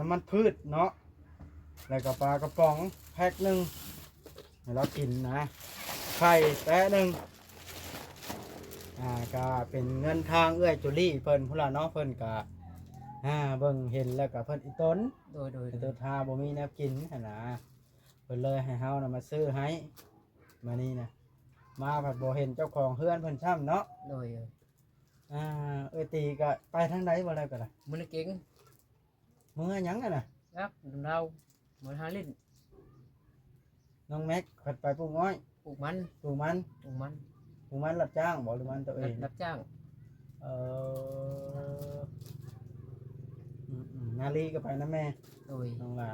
น้ำมันพืชเนาะแล้วก็ปลากระป๋องแพ็คหนึ่งให้เรากินนะไข่แป๊ะหนึ่งก็เป็นเงินทางเอื้อยจุลี่เพิ่นพุ่นละเนาะเพิ่นก็เบิ่งเห็นแล้วก็เพิ่นอีต้นโดยตัวทาบ่มีแนวกินหั่นนะเพิ่นเลยให้เฮานะมาซื้อให้มานี่นะมาผัดบ่เห็นเจ้าของเฮือนเพิ่นช่ำเนาะโดยเอ้ยตีก็ไปทางใดบ่ได้ก็ล่ะมื้อเก่งมื้อหยังกันน่ะครับเรามื้อหาลิ้นน้องแม็กผัดไปปลูกอ้อยปลูกมันรับจ้างบ่หรือมันตัวเองรับจ้างนาลีก็ไปนะแม่โดยน้องลา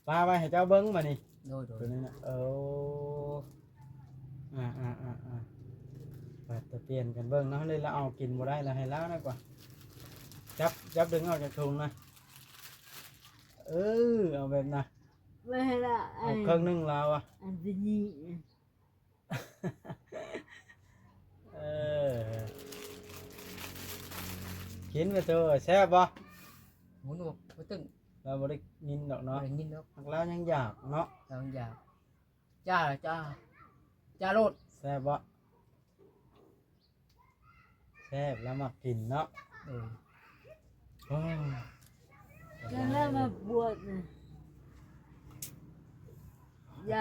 ปลาไปให้เจ้าเบิ้งมานี่ตัวนี้นะจะเปลี่ยนกันเบิ้งเนาะเลยเราเอากินบ่ได้เราให้แล้วนะกว่าจับดึงออกจากถุงนะเอาแบบนะไม่ให้ละเอาเครื่องนึ่งเราอันนี้กินไปเถอะแซ่บบ่หมูหนวกบ่ตึงเราบ่ได้ยินดอกเนาะบ่ได้ยินดอกเรายังอยากเนาะเรายังอยากจ้าโลดแซ่บบ่แซ่บแล้วมากินเนาะแล้วมาบวช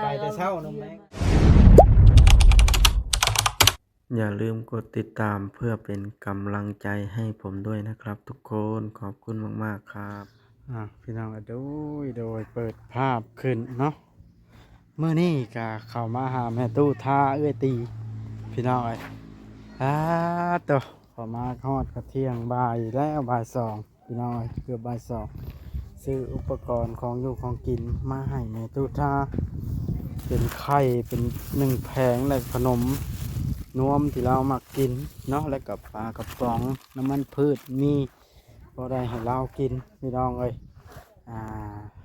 ไปแต่เช้าน้องแม่อย่าลืมกดติดตามเพื่อเป็นกำลังใจให้ผมด้วยนะครับทุกคนขอบคุณมากๆครับพี่น้องโดยเปิดภาพขึ้นเนาะเมื่อนี้ก็เข้ามาหาแม่ตู้ท่าเอื้อยตีพี่น้องตัวเข้ามาฮอดกระเที่ยงบ่ายแล้วบ่ายสองพี่น้องเกือบบ่ายสองซื้ออุปกรณ์ของอยู่ของกินมาให้แม่ตู้ท่าเป็นไข่เป็น1 แผงและขนมนวมที่เรามักกินเนาะแล้วกับปลากระป๋องน้ำมันพืชมีพอได้ให้เรากินพี่น้อง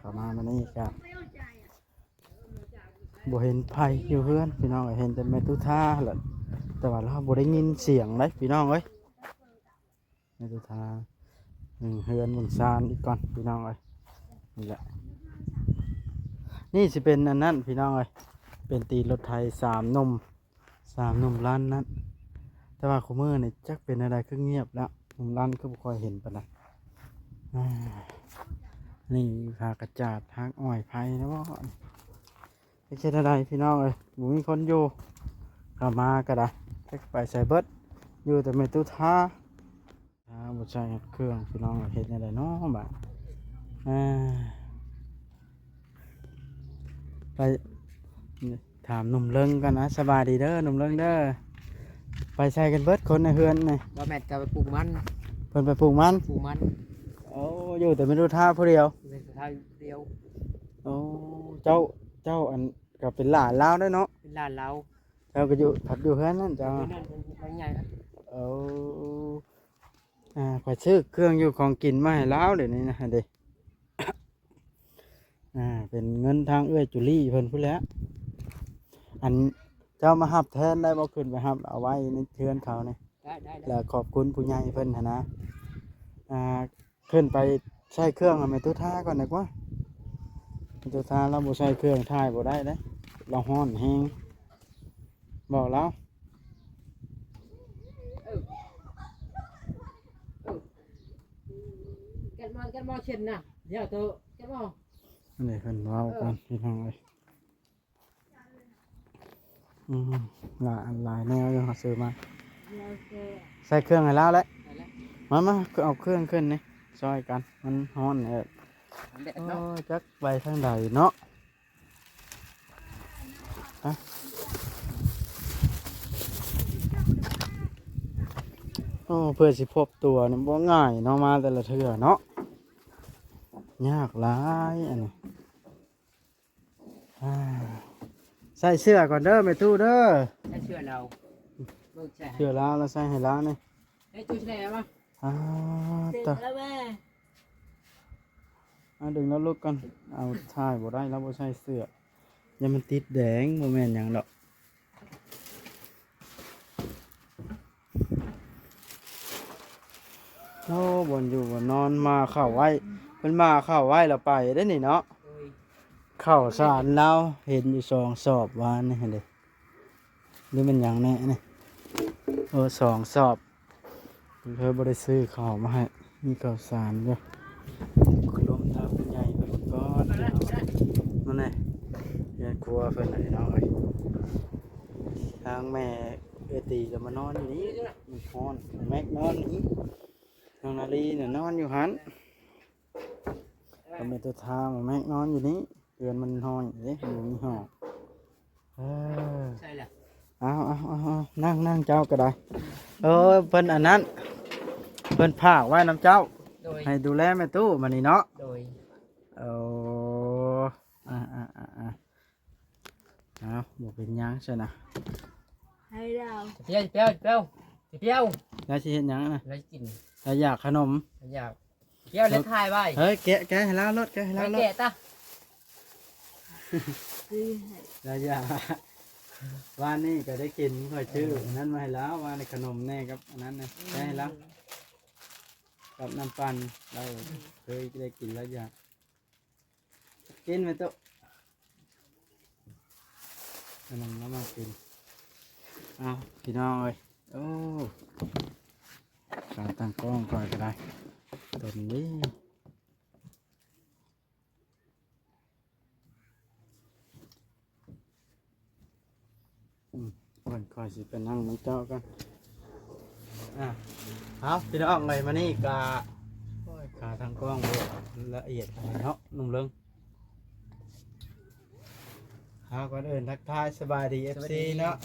ประมาณนี้ครับบ่เห็นไผอยู่เพื่อนพี่น้องเห็นแต่แม่ตุท่าแหละแต่ว่าเราบ่ได้ยินเสียงเลยพี่น้องแม่ตุท่าเฮือนบนซานอีกก่อนพี่น้องนี่แหละนี่สิเป็นอันนั้นพี่น้องเป็นตีรถไทย3 หนุ่มล้านนั้นแต่ว่าคุมือเนี่ยจักเป็นอะไรคือเงียบแล้วหนุ่มล้านก็บ่ค่อยเห็นปะนะนี่พากระจาดทางอ้อยไผ่นะว่าไม่ใช่อะไรพี่น้องบุมีคนอยู่เข้ามาก็ได้ไปใส่เบิดอยู่แต่ไม่ตู้ท่าบุใช้เครื่องพี่น้องเห็นอะไรเนาะแบบไปถามหนุ่มเลิงกันนะสบายดีเด้อหนุ่มเลิงเด้อไปใช้กันเบิดคนในเฮือนนี่ว่าแม่จะไปปลูกมันเพิ่นไปปลูกมันอยู่แต่ไม่รู้ท่าผู้เดียวโอ้เจ้าอันก็เป็นหลานลาวด้วยเนาะเป็นหลานเราเจ้าก็อยู่ผัดอยู่เฮือนนั่นเจ้าเป็นใหญ่ครับไปซื้อเครื่องอยู่ของกินมาให้ลาวเดี๋ยวนี้นะเด็กเป็นเงินทางเอื้อยจุลี่เพิ่นพูดแล้วอันเจ้ามาหับแทนได้บ่ขึ้นไปหับเอาไว้ในเทือนเขาเนี่ยแล้วขอบคุณผู้ใหญ่เพิ่นนะขึ้นไปใช้เครื่องไม่ตู้ท่าก่อนดีกว่าไม่ตู้ท่าเราบ่ใช้เครื่องถ่ายบ่ได้เลยเราฮ้อนแห้งบอกแล้วกันมอเช่นนะเดี๋ยวตัวกันมอนี่เพิ่นเว้ากันพี่น้องหลายแนวยังเขาซื้อมาใส่เครื่องให้แล้วแหละมาเอาเครื่องขึ้นนี่ซอยกันมันฮ้อนจักไปทางใดเนาะเพื่อสิพบตัวนี่บ่ง่ายเนาะมาแต่ละเทื่อเนาะยากหลายอันนี้ใส่เสื้อก่อนเด้อแม่ตู้เด้อใส่เสื้อเราเสื้อแล้วใส่ให้แล้วนี่ตู้ใส่แล้วมั้งต่อดึงแล้วลุกกันเอาถ่ายบ่ได้แล้วบ่ใส่เสื้อยังมันติดแดงบ่แม่นหยังดอก โอ้บนอยู่บนนอนมาเข้าไว้เป็นมาเข้าไว้แล้วไปได้นี่เนาะ โดย เข้าสารเราเห็นอยู่2 สอบวานนี่เด้หรือมันหยังแน่นี่2 สอบเพิ่นบ่ได้ซื้อข้าวมาให้มีข้าวสารอยู่ลมทางเป็นใหญ่ไปก่อนนั่นแหละยายครัวเพิ่นน่ะพี่น้องเอ้ยทางแม่เอื้อตีก็มานอนอยู่นี่มันฮ้อนแม็กนอนนี่น้องนาลีน่ะนอนอยู่หันก็มีตัวทางแม็กนอนอยู่นี่เดือนมันห้อยเด้อยู่มีห้องเออ ใช่แหละ เอานั่งเจ้าก็ได้เพิ่นอันนั้นเพิ่นพากไว้น้ำเจ้า โดย ให้ดูแลแม่ตู้มานี่เนาะ โดย เอาเอาบ่เป็นหยังใช่นะ ให้เรา เปรี้ยวเปรี้ยวเปรี้ยวเปรี้ยว แล้วสิเฮ็ดหยังนะ แล้วกิน แล้วอยากขนม อยากเปรี้ยวแล้วทายไว้ เฮ้ยแกะให้แล้วรถแกะให้แล้วรถ แก่ตา ซื้อให้ แล้วอยากว่านนี่ก็ได้กินค่อยชื่ออันนั้นมาให้แล้วว่าในขนมแน่ครับอันนั้นนะแกะให้แล้วกับน้ำปั่นเราเคยได้กินแล้วอยากกินไหมตุ๊ขนมแล้วมากินเอาพี่น้องเอ้ยโอ้การตั้งกล้องก่อนก็ได้ตัวนี้ก่อนก่อนสิไปนั่งน้ำเจ้ากันเอาพี่น้องเลยมานี่กาโอ้ยขาทางกล้องละเอียดเนาะนุ่มเริงก่อนอื่นทักทายสบายดี FC เนาะ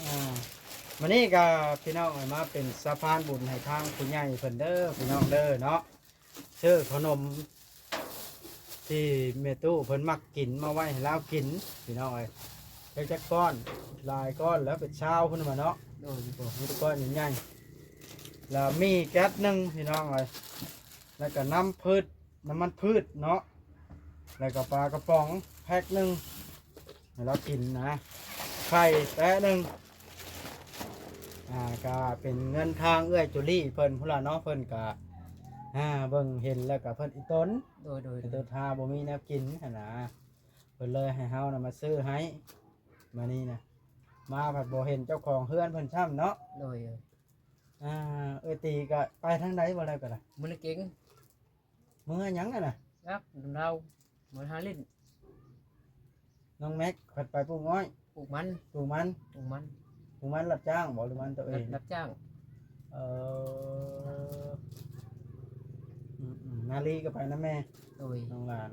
มานี่ก็พี่น้องเอามาเป็นสะพานบุญให้ทางผู้ใหญ่เพิ่นเด้อพี่น้องเด้อเนาะชื่อขนมที่เมตู้เพิ่นมักกินมาไว้ให้เรากินพี่น้องเอ้ยเล็กจักก้อนลายก้อนแล้วเป็นเช้าเพิ่นมาเนาะ โดย โอ้มีแตะก้อนใหญ่ๆแล้วมีแก๊สหนึ่งพี่น้องเอ้ยแล้วก็น้ำมันพืชเนาะแล้วก็ปลากระป๋องแพ็คหนึ่งให้เรากินนะไข่แปะหนึ่งก็เป็นเงินทางเอื้อยจุลี่เพิ่นพุ่นละเนาะเพิ่นก็เบิ่งเห็นแล้วก็เพิ่นอีต้น โดย อีต้นทาบ่มีแนวกินหั่นนะเพิ่นเลยให้เฮานะมาซื้อให้มานี่นะมาผัดบ่เห็นเจ้าของเฮือนเพิ่นช่ำเนาะ โดย เอ้ยตีก็ไปทางใดบ่ได้ก็ได้ มือเก่ง มึงหยังน่ะ ครับเราเหมือนหาลิ้น น้องแม็กขัดไปปลูกอ้อย ปลูกมัน ปลูกมัน ปลูกมัน ปลูกมันรับจ้างบ่หรือมันตัวเอง รับจ้าง เออนาลีก็ไปนะแม่ โดย น้องหลาน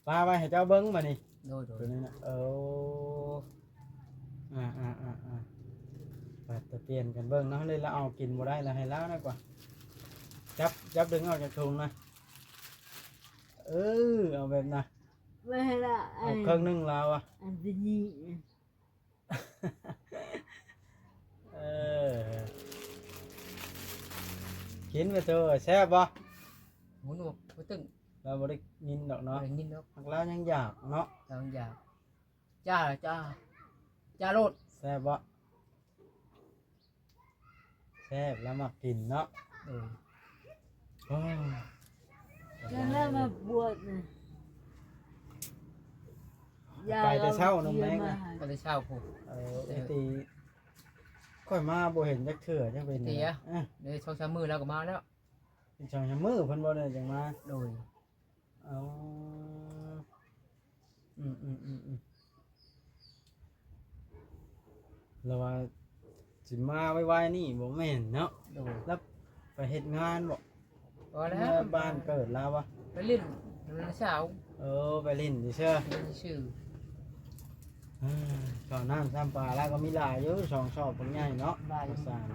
ป้าไปให้เจ้าเบิ้งมานี่ โดย ตัวนี้นะปัดตะเปลี่ยนกันเบิ้งเนาะเลยแล้วเอากินบ่ได้แล้วให้แล้วนะกว่าจับดึงออกจากถุงนะเอาแบบนะ ไม่ให้เรา เอาเครื่องนึ่งลาวอ่ะ อันนี้ กินไปเถอะแซ่บบ่ หมุนบอกไปตึ้ง เราบ่ได้ยินดอกเนาะ อะไรยินเนาะ หักแล้วยังอยากเนาะ เราอยากจ้าโลด แซ่บบ่แซ่บแล้วมากินเนาะ โดย โอ้ย แล้วมาบวชนะ ไปแต่เช้าน้องแม็กนะ ก็เลยเช่าผม ไอ้ตีค่อยมาบ่เห็นจักเถื่อจังเป็น ตี ไง อะเดี๋ยวช่องมือเราก็มาแล้ว เป็นช่องชะมือเพิ่นบ่ได้จังมา โดย เอาแล้วว่าสิมาไวๆนี่บ่แม่นเนาะ โดย แล้วไปเฮ็ดงานบ่ พอแล้ เมื่ ว อบ้านเกิดแล้ววะ ไปเล่นมันเช้า ไปเล่นดิเชื่อ ชื่อ ข้าวน้ำซ้ำปลาแล้วก็มีหลายอยู่2 ชอบเป็นใหญ่เนาะ บ้าน สาม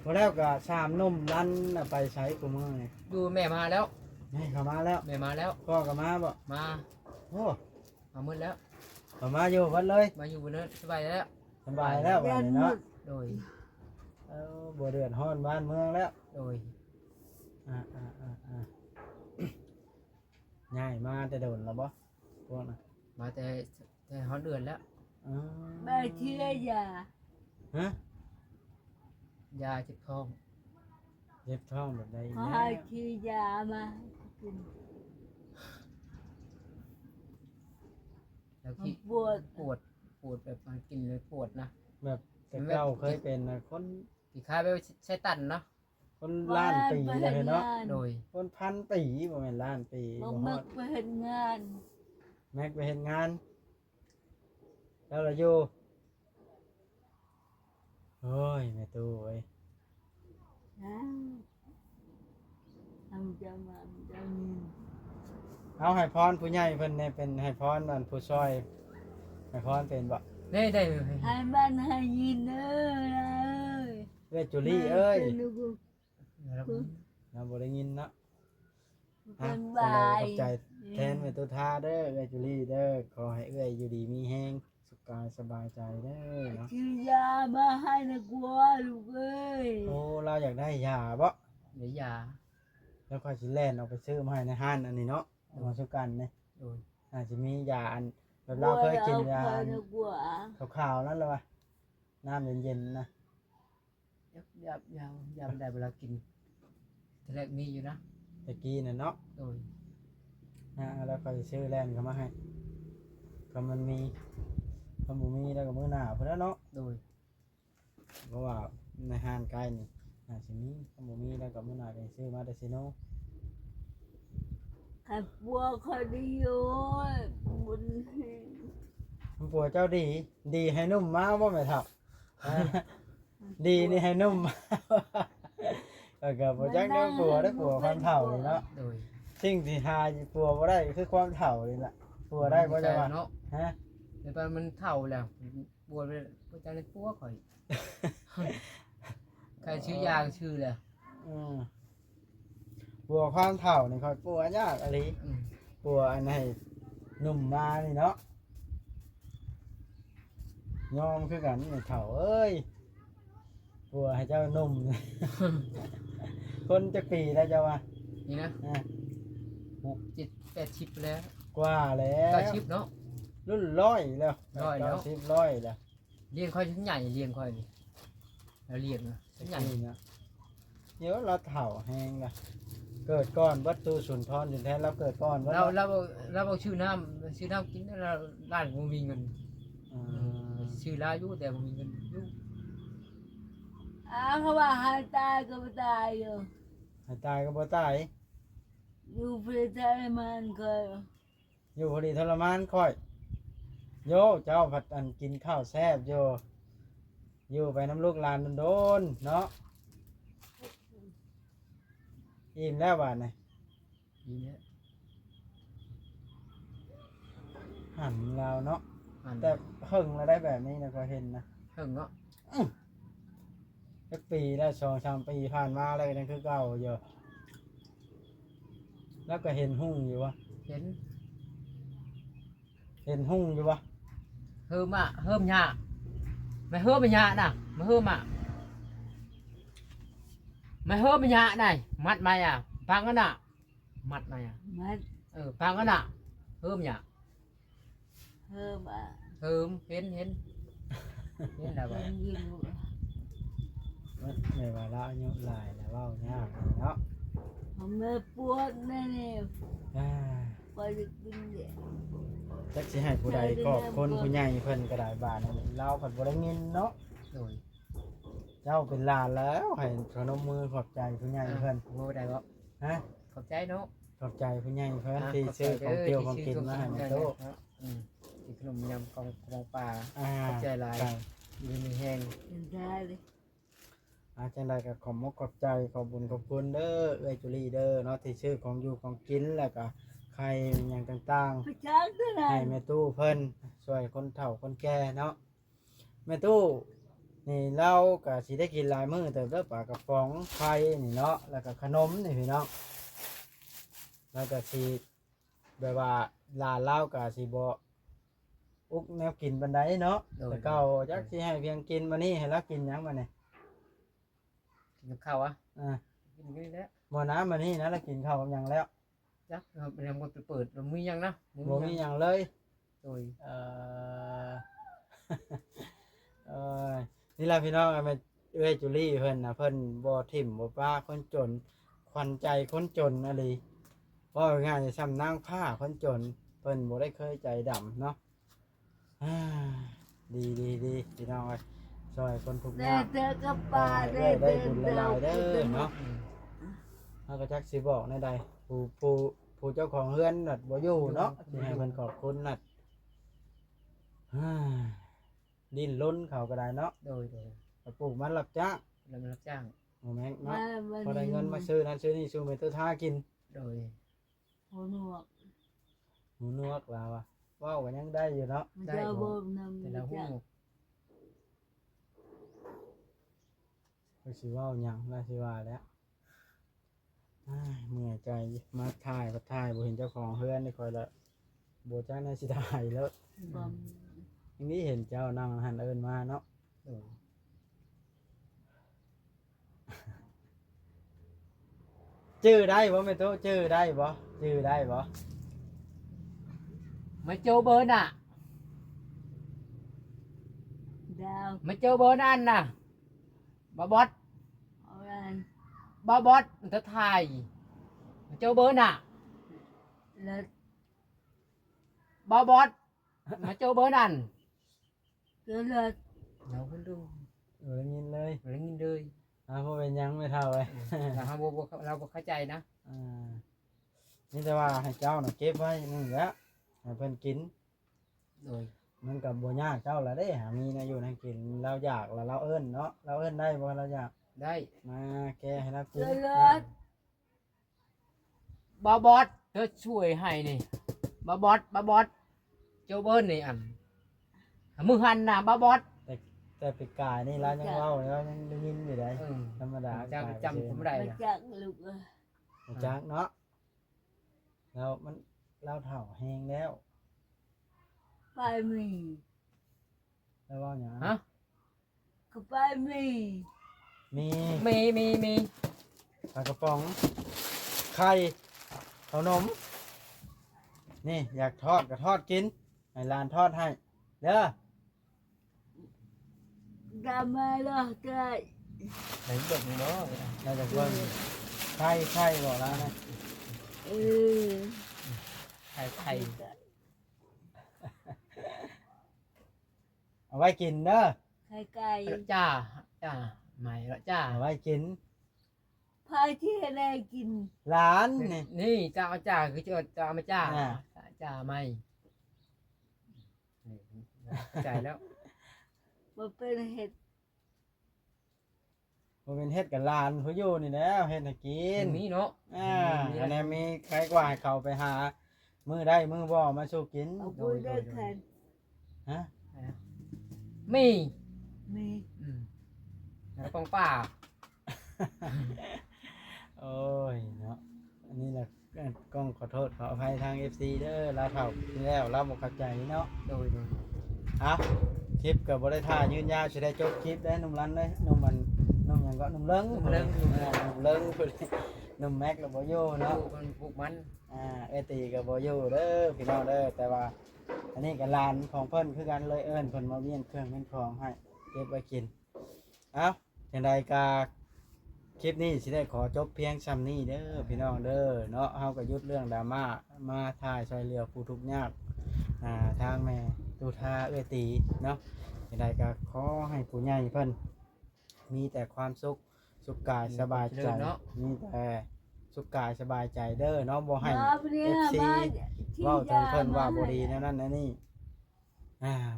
พอแล้วก็ชามนุ่มดันน่ะไปใช้กูมือนี่ ดูแม่มาแล้ว นี่เข้ามาแล้ว แม่มาแล้ว พ่อก็มาบ่ มา โอ้ มามืดแล้ว เข้ามาอยู่วัดเลย มาอยู่บนนั้นสบายแล้ว สบายแล้ววันนี้เนาะ โดย บ่เดือดร้อนบ้านเมืองแล้ว โดย ง่ายมาแต่โดนแล้วบ่พวกน่ะ มาแต่ฮอตเดือนแล้ว ไม่เชื่ออย่า ฮะ ยาเจ็บท้อง เจ็บท้องแบบใด เขา แน่ ให้ซื้อยามากิน แล้ว มัน ที่ ปวด ปวดแบบมันกินเลยปวดนะ แบบแต่เก่าเคยเป็นน่ะคน ที่คล้ายไปใช้ตันเนาะ คนล้านปีเลยเนาะ โดย คนพันปีบ่แม่นล้านปี บา บ่ ง ฮ มั อก ด ไปเห็นงาน แม็กไปเฮ็ดงาน แล้วเราอยู่โอ้ยแม่ตู้เอ้ย นะทำจะมาจะมี เอาให้พรผู้ใหญ่เพิ่นเนี่ยเป็นให้พรนั่นผู้ช่วยให้พรเป็นบ่ ได้ได้ ให้บ้านให้ยินนะเอ้ย เอ้ยจุลี่เอ้ย เป็นลูก เราบ่ได้ยินเนาะ เป็น อ่ะ บาย ขอบใจแทนแม่ตู้ทาเด้อเอ้ยจุลี่เด้อขอให้เอ้ยอยู่ดีมีแฮงสุขกายสบายใจเด้อเนาะ ซื้อยามาให้นะกลัวลูกเอ้ย โอ้เราอยากได้ยาบ่ เดี๋ยวยา แล้วค่อยสิแล่นเอาไปซื้อมาให้ในห้านอันนี้เนาะเอามาสุกันเนี่ย โดย อาจจะมียาอันแบบเราเคยกินยา เอาไปนะกลัว ขาวๆนั่นเลยว่ะน้ำเย็นๆนะ ยาได้เวลากินทีแรกมีอยู่นะ ตะกี้น่ะเนาะ โดย แล้วค่อยซื้อแล่นเข้ามาให้ก็มันมีถ้าบ่มีแล้วก็มื้อหน้าพุ่นแล้วเนาะ โดย เพราะว่าในห้างใกล้นี่อาจสิมีถ้าบ่มีแล้วก็มื้อหน้าก็ซื้อมาแต่ซิโน ขับบัวคอยดีอยู่บุญ มันปัวเจ้าดี ดีให้นุ่มมาบ่แม่ทับ ดีนี่ให้นุ่มมา แล้วก็บ่จักเด้อปัวได้อปัวความเฒ่านี่เนาะ โดย สิ่งที่หาปัวบ่ได้คือความเฒ่านี่ล่ะปัวได้บ่จะว่า เนาะ ฮะ เดี๋ยวมันเท่าแล้วปวดไปปวดใจเลยปัวข่อยใครชื่อยาชื่อเลย อืมปัวความเฒ่านี่ค่อยปัวยากอะลิ อืม ปัวอันให้นุ่มมานี่เนาะยอมคือกันนี่เฒ่าเอ้ยปัวให้เจ้านุ่ม คนจะปีแล้วเจ้าว่า นี่นะ อ่ะ 6 7 8 10แล้ว กว่าแล้ว 90เนาะ รุ่นร้อยแล้ว ร้อยแล้ว 90ร้อยแล้ว เลี้ยงค่อยชิ้นใหญ่เลี้ยงค่อยนี่แล้วเลี้ยงนะชิ้นใหญ่ นี่นะเดี๋ยวเราเฒ่าแห้งละเกิดก้อนวัตถุสุนทรจนแท้เราเกิดก้อนวัต เราเอาชื่อน้ำกินแล้วร้านบ่มีเงิน อ่า ชื่อร้านอยู่แต่บ่มีเงินอยู่ เขาว่าหายตายก็ไม่ตายอยู่ ให้ตายก็บ่ตาย อยู่เพื่อทรมานก็ อยู่พอดีทรมานค่อย โยเจ้าผัดอันกินข้าวแซ่บโยอยู่ไปน้ำลูกหลานโดนๆเนาะอิ่มแล้วบาดนี่ ดีเนี่ย หันเราเนาะ อ่าน แต่เพิ่งเราได้แบบนี้นะก็เห็นนะ เพิ่งเนาะ สักปีแล้ว2-3 ปีผ่านมาแล้วก็ยังคือเก่าอยู่แล้วก็เห็นหุ่งอยู่วะ เห็น เห็นหุ่งอยู่วะ เฮิมอ่ะเฮิมหยาไม่เฮิมไม่หยาน่ะไม่เฮิมอ่ะไม่เฮิมไม่หยาได้มัดมาอ่ะพังกันน่ะมัดมาอ่ะ มัด พังกันน่ะเฮิมหยา เพิ่มอ่ะ เฮิมเห็นเห็นแล้วบ่ เป็นยิง ไม่ว่าละอายุหลายแล้วเว้ายากเลยเนาะ ผมไม่ปวดแน่ อ่า ๆพอจะกินเด็ก จักสิให้ผู้ใดก็คนผู้ใหญ่เพิ่นก็ได้บาทนี่เราผัดบ่ได้เงินเนาะ โดย เจ้าเป็นหลานแล้วให้ขนมมือขอบใจผู้ใหญ่เพิ่น บ่ได้บ่ ฮะ ขอบใจเนาะ ขอบใจผู้ใหญ่เพิ่นที่ซื้อของเปรี้ยวของกินมาให้ในโต๊ะ ที่ขนมยำของปลา อ่า ขอบใจหลาย ใช่ ดีมีแห้ง เป็นได้เลย จังไดก็ขอบมกขอบใจขอบบุญขอบคุณเด้อเอ้ยจุลีเด้อเนาะที่ซื้อของอยู่ของกินแล้วก็ไข่หยังต่าง พระช้างตัวไหน ๆให้แม่ตู้เพิ่นช่วยคนเฒ่าคนแก่เนาะแม่ตู้นี่เราก็สิได้กินหลายมื้อแต่เด้อปลากระป๋องไข่นี่เนาะแล้วก็ขนมนี่พี่น้องแล้วก็สิแบบว่าหลานเราก็สิบ่อุกแนวกินบันไดเนาะแต่เก่าจักสิให้เพียงกินมานี่ให้เรากินหยังมาเนี่ย กินกับข้าวอ่ะ อ่า กินกันนี่แหละ บ่น้ำมานี่นะเรากินข้าวกับหยังแล้ว จักมันยังบ่เปิดมันมียังนะ บ่มีหยังเลย โดย เออ นี่แหละพี่น้องไอ้แม่ เอ้ยจุลี่เพิ่นน่ะเพิ่นบ่ทิ่มบ่ป้าคนจนขวัญใจคนจนอะไรว่าง่ายๆซ้ำนางผ้าคนจนเพิ่นบ่ได้เคยใจดำเนาะอ่าดีพี่น้องเอ้ยช่วยคนทุกข์ ได้ ยาก เจอกับปลาได้ ได้บุญหลายๆเด้อเนาะ เฮาก็จักสิบอกในใดผู้เจ้าของเฮือนน่ะบ่อยู่เนาะสิให้เพิ่นขอบคุณน่ะอ่าดิ้นรนเขาก็ได้เนาะ โดย ไปปลูกมันรับจ้าง แล้วมันรับจ้าง โอ้แม่ง มา เนาะ วัน พอได้ นี้ เงินมาซื้อนั้นซื้อนี่ซื้อเมตุท่ากิน โดย หัวหนวก หมูนวกลาวอะเว้าก็ยังได้อยู่เนาะ มันจะเอาบ่มนำ แต่ละหู ก็สิเว้าหยังล่ะสิว่าแล้วอ้ายเมื่อยใจมาถ่ายบ่เห็นเจ้าของเฮือนนี่ค่อยละบ่จักน่าสิถ่ายแล้ว บ่ม อย่างนี้เห็นเจ้านั่งหันเอิ้นมาเนาะ โดย ชื่อได้บ่แม่โตชื่อได้บ่ชื่อได้บ่ มาเจอเบอร์น่ะ ดาว มาเจอเบอร์นั่นน่ะบาบอส เอาอะไร บาบอสมันจะถ่ายมาเจอเบอร์น่ะ แล้ว บาบอสมาเจอเบอร์นั่น ก็เลิศ เราคนดู ได้ยินเลย เรายินเลย บ่เป็นหยังไม่เท่าเลย เราบ่เข้าใจนะ นี่แต่ว่าให้เจ้าน่ะเก็บไว้นึงแหล้วให้เพิ่นกิน โดย มันก็บ่ยากเจ้าละเด้หามีนะอยู่ให้กินเราอยากแล้วเราเอิ้นเนาะเราเอิ้นได้บ่เราอยาก ได้ มาแกให้เรากิน เลิศ บาบอสเธอช่วยให้นี่บาบอสเจอเบอร์นี่มือหันน่ะบาบอส แต่ปีกายนี่เรายังเว้าเรายังได้ยินอยู่ได้ เออ ธรรมดา จำผมได้ มา นะ จากลูก บ่จักเนาะแล้วมันเราเฒ่าแฮงแล้ว ไปมี แล้วเว้าหยัง ฮะ ก็ไปมี มี มี ปลากระป๋องไข่ขนมนี่อยากทอดก็ทอดกินให้หลานทอดให้เด้อ ทำไมล่ะได้ ไหนเด็กเนาะ เราจะเบิ่งไข่บอกแล้วนะ เออ ไทย เอาไว้กินเด้อ ไข่ไก่ จ้าใหม่ละจ้า เอาไว้กิน พาที่อะไรกิน หลานนี่ นี่จ้าคือจ้ามาจ้าจ้าไม่ใจแล้ว มาเป็นเห็ด บ่เป็นเฮ็ดกับหลานผู้อยู่นี่แหล้วเฮ็ดให้กิน มีเนาะ อันนี้มีใครกว่าให้เขาไปหามื้อได้มื้อบ่มาสู่กิน เอาปุ้ยได้แทน ฮะ มี มี แล้วของป้า โอ้ยเนาะอันนี้น่ะก้องขอโทษขออภัยทาง FC เด้อลาเฒ่าที่แล้วเราบ่เข้าใจเนาะ โดย เอาคลิปก็บ่ได้ท่ายืนยาวสิได้จบคลิปได้หนุ่มรันเลยหนุ่มมันหนุ่มหยังก็หนุ่มเลิงหนุ่มเลิงพุ่นหนุ่มแม็กก็บ่อยู่เนาะ มันปลูกมัน เอตีกับโบอยู่เด้อพี่น้องเด้อแต่ว่าอันนี้กับลานของเพิ่นคือกันเลยเอิ้นเพิ่นมาเวียนเครื่องเวียนของให้เก็บไว้กินเอ้าอย่างใดกาคลิปนี้สิได้ขอจบเพียงซ้ำนี้เด้อพี่น้องเด้อเนาะเฮาก็หยุดเรื่องดราม่ามาถ่ายช่วยเหลือผู้ทุกข์ยากทางแม่ตูทาเอ้ยตีเนาะอย่างใดก็ขอให้ผู้ใหญ่เพิ่นมีแต่ความสุขสุขกายสบายใจมีแต่สุขกายสบายใจเด้อเนาะบ่ให้ มาเนี่ย FC มา เว้าถึงเพิ่นว่าบ่ดีแนวนั้นแนวนี้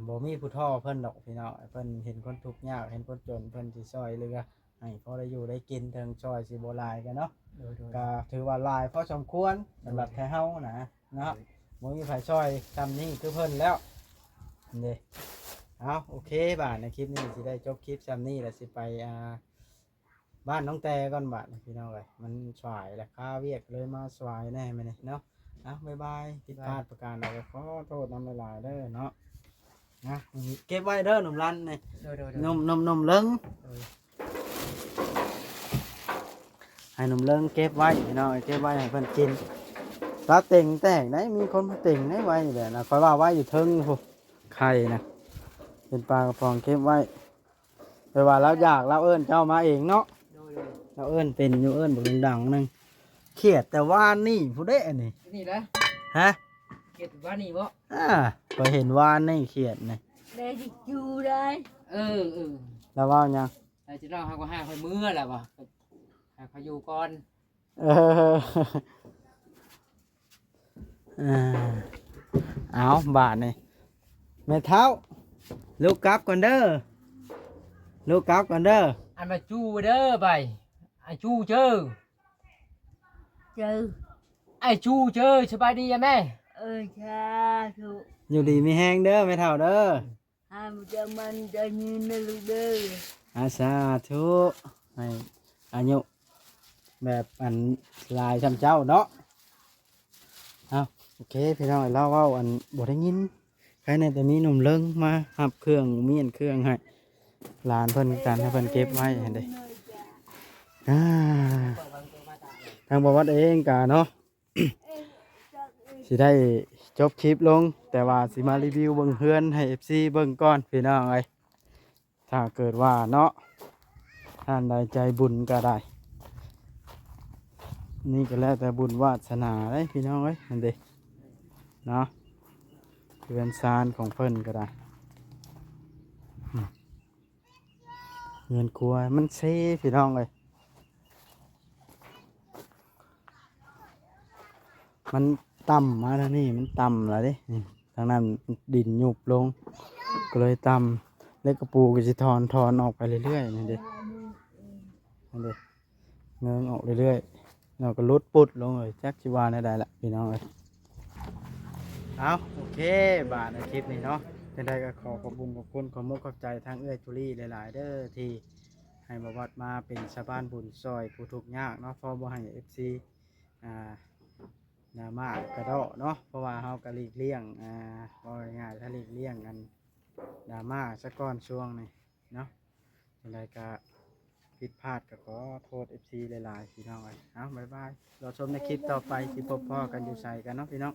บ่มีผู้ท่อเพิ่นดอกพี่น้องเพิ่นเห็นคนทุกข์ยากเห็นคนจนเพิ่นสิช่วยเหลือให้พอได้อยู่ได้กินถึงช่วยสิบ่หลายกันเนาะก็ถือว่าหลายพอสมควรสำหรับแท้เฮานะเนาะบ่มีไผช่วยซ้ำนี้คือเพิ่นแล้วนี่เอาโอเคบาดในคลิปนี้สิได้จบคลิปซ้ำนี้แล้วสิไปบ้านน้องแต่ก่อนบาดพี่น้องเอ้ยมันสายแล้วข้าเวียกเลยมาสายแน่มื้อนี้เนาะบ๊ายบายผิดพลาดประการใดก็ขอโทษนำหลายๆเด้อเนาะนะเก็บไว้เด้อหนุ่มรันนี่หนุ่มเลิงให้หนุ่มเลิงเก็บไว้พี่น้องเก็บไว้ให้เพิ่นกินตาเต่งแตกได้มีคนมาเต่งได้ไว้นี่แหละนะคอยว่าไว้อยู่เทิงพุไข่นะเป็นปลากระป๋องเก็บไว้ ไปว่าเราอยากเราเอิ้นเจ้ามาเองเนาะ โดยโดย เราเอิ้นเป็นอยู่เอิ้นบ่ดังๆนึงเครียดแต่ว่านี่ผู้ใดอันนี้ นี่แหละ ฮะ เก็บว่านี่บ่ ก็เห็นว่านี่เครียดนี่ ได้จิจูได้ เออ แล้วว่าหยัง แต่จะเล่าให้ก็ให้ค่อยมื้อแหละบ่ให้เขาอยู่ก่อน เออเอาบาทนี่แม่เท้าลูกกลับก่อนเด้อลูกกลับก่อนเด้อ อันมาจูเด้อไปไอ้จูเจอ เจอ ไอ้จูเจอสบายดีอะแม่ ชาถูก อยู่ดีมีแห้งเด้อแม่เท้าเด้อ ให้มันจะยืนนะลูกเด้อ อาสาธุให้อายุแบบอันลายชำเจ้าเนาะเอาโอเคพี่น้องเล่าเว่าอันบ่ได้ยินใครในแต่มีหนุ่มเลิงมาหับเครื่องมีอันเครื่องให้หลานเพิ่นกันให้เพิ่นเก็บไว้ให้ได้อ่าทางบวัดเองกะเนาะ สิได้จบคลิปลงแต่ว่าสิมารีวิวเบิ่งเฮือนให้ FC เบิ่งก่อนพี่น้องเอ้ยถ้าเกิดว่าเนาะท่านใดใจบุญก็ได้นี่ก็แล้วแต่บุญวาสนาเลยพี่น้องเอ้ยนั่นเด้เนาะเฮือนซานของเพิ่นก็ได้เงินครัวมันเซ่พี่น้องเอ้ยมันต่ำมาแล้วนี่มันต่ำแล้วเด้นี่ทางนั้นดินหยุบลงก็เลยต่ำเล็กกระปูก็จะถอนออกไปเรื่อยๆนี่เด้นั่นเด้เงินออกเรื่อยๆเราก็ลดปุดลงเลยจักจิวาได้ละพี่น้องเอ้ยเอาโอเคบาทในคลิปนี้เนาะเป็นได้ก็ขอขอบคุณขอมุกขอบใจทางเอื้อยจุลี่หลายๆเด้อที่ให้บวัดมาเป็นชาวบ้านบุญซอยผู้ทุกข์ยากเนาะพอบ่ให้ FC ดราม่ากระเดาะเนาะเพราะว่าเฮาก็หลีกเลี่ยงว่าง่ายๆถ้าหลีกเลี่ยงกันดราม่าสักก้อนช่วงนี้เนาะยังไงก็ผิดพลาดก็ขอโทษ FC หลายๆพี่น้องเอาบ๊ายบายเราชมในคลิปต่อไปที่พบพ่อกันอยู่ใส่กันเนาะพี่น้อง